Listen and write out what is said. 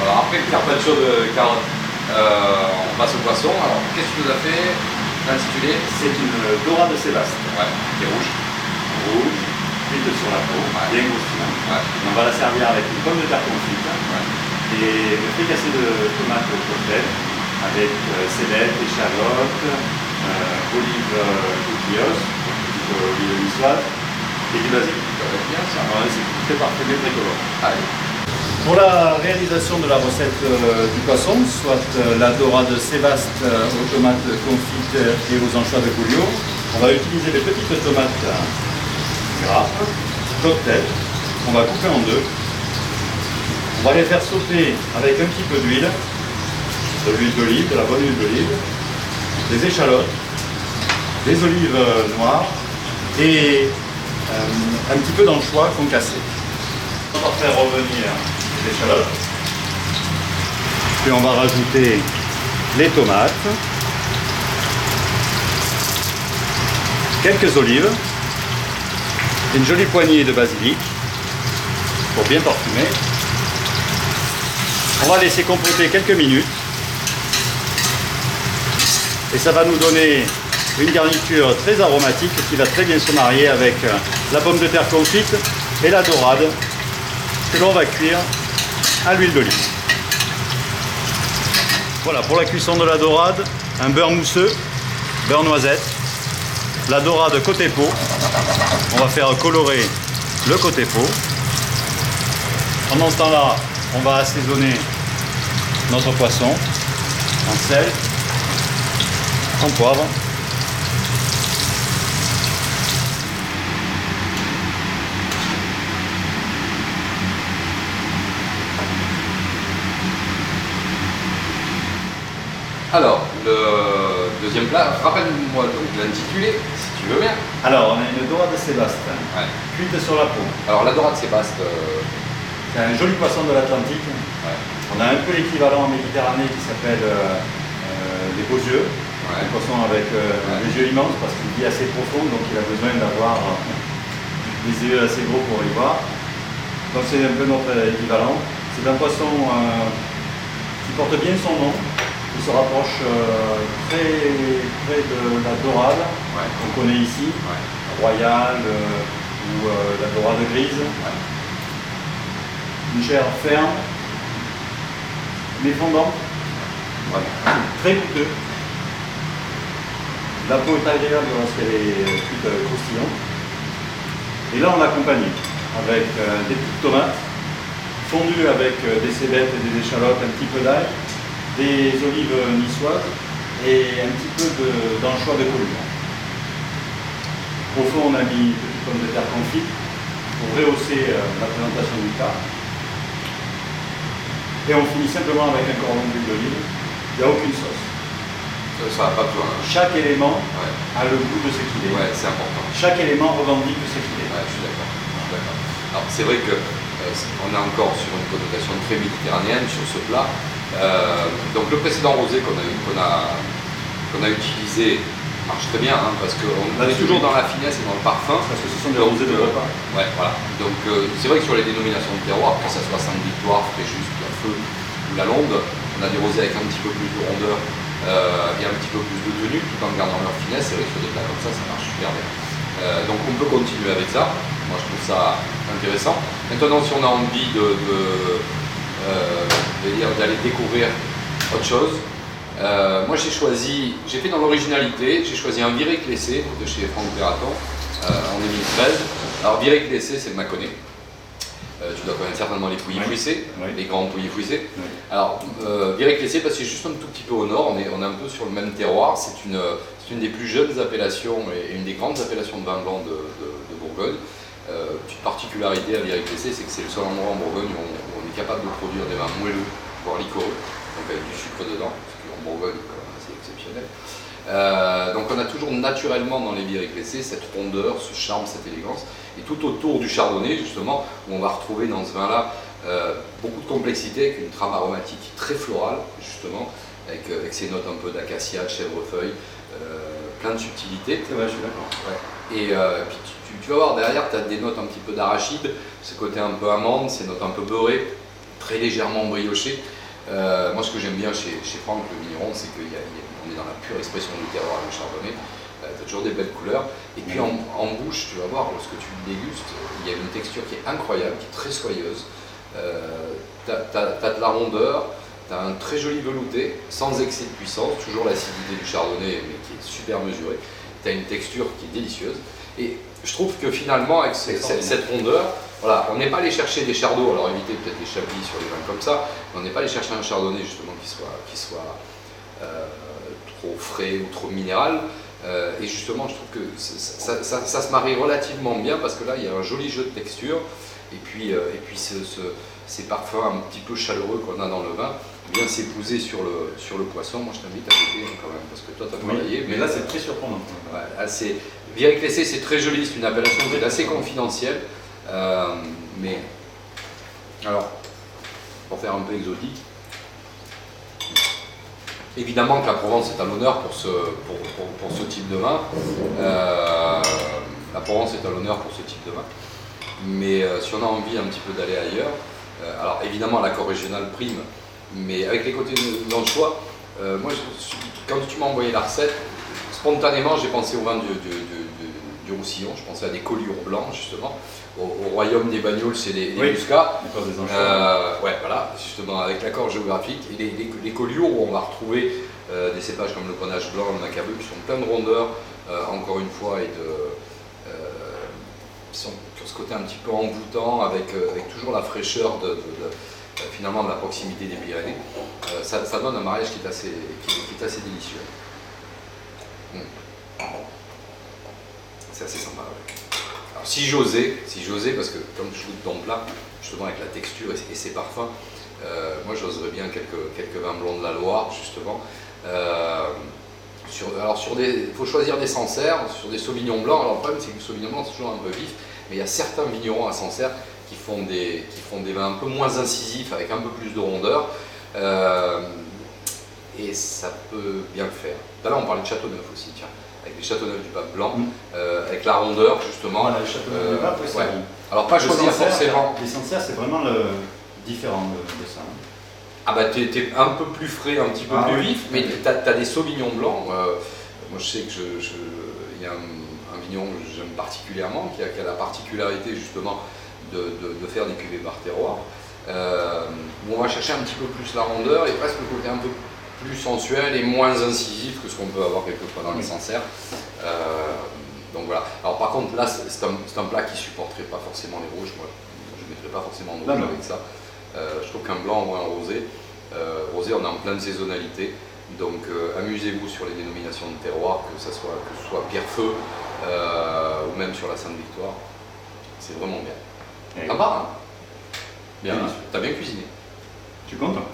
Alors après le carpaccio de carottes, on passe au poisson. Alors qu'est-ce que tu nous as fait intitulé? C'est une dorade de Sébaste. Ouais, qui est rouge. Rouge, cuite sur la peau, bien croustillante. Ouais. On va la servir avec une pomme de terre confite et le fricassé de tomates au cocktail avec cébettes, échalotes, olives coquillos, olives niçoises et du basilic. Ça va être bien ça. Ouais, c'est très parfumé, très coloré. Allez. Pour la réalisation de la recette du poisson, soit la dorade de Sébaste aux tomates confites et aux anchois de Pouliot, on va utiliser des petites tomates grappes, cocktail, qu'on va couper en deux. On va les faire sauter avec un petit peu d'huile, de l'huile d'olive, de la bonne huile d'olive, des échalotes, des olives noires et un petit peu d'anchois concassés. On va faire revenir les échalotes. Puis on va rajouter les tomates, quelques olives, une jolie poignée de basilic pour bien parfumer. On va laisser compoter quelques minutes et ça va nous donner une garniture très aromatique qui va très bien se marier avec la pomme de terre confite et la dorade que l'on va cuire à l'huile d'olive. Voilà, pour la cuisson de la dorade, un beurre mousseux, beurre noisette, la dorade côté peau. On va faire colorer le côté peau. Pendant ce temps-là, on va assaisonner notre poisson en sel, en poivre. Alors, le deuxième plat, rappelle-moi donc l'intitulé, si tu veux bien. Alors, on a une dorade de Sébaste, cuite sur la peau. Alors la dorade de Sébaste, c'est un joli poisson de l'Atlantique. On a un peu l'équivalent en Méditerranée qui s'appelle les beaux yeux. Un poisson avec des yeux immenses parce qu'il vit assez profond, donc il a besoin d'avoir des yeux assez gros pour y voir. Donc c'est un peu notre équivalent. C'est un poisson qui porte bien son nom. Il se rapproche très près de la dorade qu'on connaît ici, royale ou la dorade grise. Une chair ferme, mais fondante, très goûteux. La peau est agréable lorsqu'elle est cuite croustillante. Et là on l'accompagne avec des petites tomates fondues avec des cébettes et des échalotes, un petit peu d'ail, des olives niçoises et un petit peu d'anchois de Pouliot. Au fond, on a mis une petite pomme de terre confite pour rehausser la présentation du plat. Et on finit simplement avec un cordon d'huile d'olive. Il n'y a aucune sauce. ça n'a pas besoin. Chaque élément a le goût de ce qu'il est. Ouais, c'est important. Chaque élément revendique ce qu'il est. Ouais, je suis d'accord. Alors c'est vrai que on est encore sur une connotation très méditerranéenne sur ce plat. Donc le précédent rosé qu'on a utilisé marche très bien parce qu'on est toujours dans la finesse et dans le parfum. Parce que ce sont des rosés de repas. Ouais, voilà. Donc c'est vrai que sur les dénominations de terroir, que ce soit Sainte-Victoire, Fréjus, Pierrefeu ou la Londe, on a des rosés avec un petit peu plus de rondeur et un petit peu plus de tenue tout en gardant leur finesse. C'est vrai que sur des plats comme ça marche super bien. Donc on peut continuer avec ça. Moi je trouve ça intéressant. Maintenant si on a envie d'aller découvrir autre chose, moi j'ai fait dans l'originalité, j'ai choisi un viré clessé de chez Franck Perraton en 2013. Alors viré clessé c'est le Mâconnais. Tu dois connaître certainement les pouilly fouissés, les grandes pouilly fouissées. Alors viré clessé parce que c'est juste un tout petit peu au nord, on est un peu sur le même terroir. C'est une des plus jeunes appellations et une des grandes appellations de vin blanc de Bourgogne. Petite particularité à viré clessé, c'est que c'est le seul endroit en Bourgogne où on est capable de produire des vins moelleux, voire liquoreux, donc avec du sucre dedans, ce qui en Bourgogne est quand même assez exceptionnel. Donc on a toujours naturellement dans les viré clessés cette rondeur, ce charme, cette élégance. Et tout autour du chardonnay, justement, où on va retrouver dans ce vin-là beaucoup de complexité, avec une trame aromatique très florale, justement, avec ces notes un peu d'acacia, de chèvrefeuille, plein de subtilités. C'est vrai, je suis d'accord. Et puis tu vas voir derrière, tu as des notes un petit peu d'arachide, ce côté un peu amande, ces notes un peu beurrées, très légèrement brioché. Moi, ce que j'aime bien chez Franck, le vigneron, c'est qu'on est dans la pure expression du terroir et du chardonnay. Tu as toujours des belles couleurs. Et puis en bouche, tu vas voir, lorsque tu le dégustes, il y a une texture qui est incroyable, qui est très soyeuse. Tu as de la rondeur, tu as un très joli velouté, sans excès de puissance, toujours l'acidité du chardonnay, mais qui est super mesurée. Tu as une texture qui est délicieuse. Et je trouve que finalement, avec cette rondeur, voilà, on n'est pas allé chercher des chardonnays, alors évitez peut-être des chablis sur les vins comme ça, mais on n'est pas allé chercher un chardonnay justement qui soit trop frais ou trop minéral. Et justement, je trouve que ça se marie relativement bien parce que là, il y a un joli jeu de texture. Et puis ces parfums un petit peu chaleureux qu'on a dans le vin viennent s'épouser sur le poisson. Moi, je t'invite à goûter quand même parce que toi, tu as travaillé. Mais là, c'est très surprenant. Ouais, Viric Lessé, c'est très joli, c'est une appellation qui est assez confidentielle. Mais alors, pour faire un peu exotique, évidemment que la Provence est à l'honneur pour ce type de vin. La Provence est à l'honneur pour ce type de vin. Mais si on a envie un petit peu d'aller ailleurs, alors évidemment l'accord régional prime, mais avec les côtés d'anchois, moi quand tu m'as envoyé la recette, spontanément j'ai pensé au vin du Roussillon, je pensais à des collioures blancs justement, au royaume des Bagnols, c'est les Muscats. Ouais, voilà, justement avec l'accord géographique, et les collioures où on va retrouver des cépages comme le Grenache blanc, le Macabeu, qui sont plein de rondeur, encore une fois, et qui sont sur ce côté un petit peu envoûtant, avec toujours la fraîcheur finalement de la proximité des Pyrénées. Ça donne un mariage qui est assez délicieux. C'est assez sympa. Ouais. Alors si j'osais, parce que comme je goûte ton plat, justement avec la texture et ses parfums, moi j'oserais bien quelques vins blancs de la Loire, justement. Il faut choisir des Sancerre, sur des Sauvignons blancs. Alors le problème c'est que le Sauvignon blanc c'est toujours un peu vif, mais il y a certains vignerons à Sancerre qui font des vins un peu moins incisifs, avec un peu plus de rondeur. Et ça peut bien le faire. Là on parlait de Châteauneuf aussi, tiens. Avec les Châteauneuf du Pape blanc, avec la rondeur justement. Voilà, les Châteauneuf du Pape, c'est bon. Alors pas choisir forcément. Les Sancerre, c'est vraiment différent de ça. Ah bah t'es un peu plus frais, un petit peu plus vif, mais t'as des Sauvignons blancs. Moi je sais que il y a un vigneron que j'aime particulièrement, qui a la particularité justement de faire des cuvées par terroir, où on va chercher un petit peu plus la rondeur et presque le côté un peu plus sensuel et moins incisif que ce qu'on peut avoir quelquefois dans les Sancerre. Donc voilà. Alors par contre là c'est un plat qui supporterait pas forcément les rouges. Moi je ne mettrais pas forcément de rouge avec ça. Je trouve qu'un blanc ou un rosé, on est en pleine saisonnalité. Donc amusez-vous sur les dénominations de terroir, que ce soit Pierrefeu ou même sur la Sainte-Victoire. C'est vraiment bien. Sympa, hein? Bien, t'as bien cuisiné. Tu es content?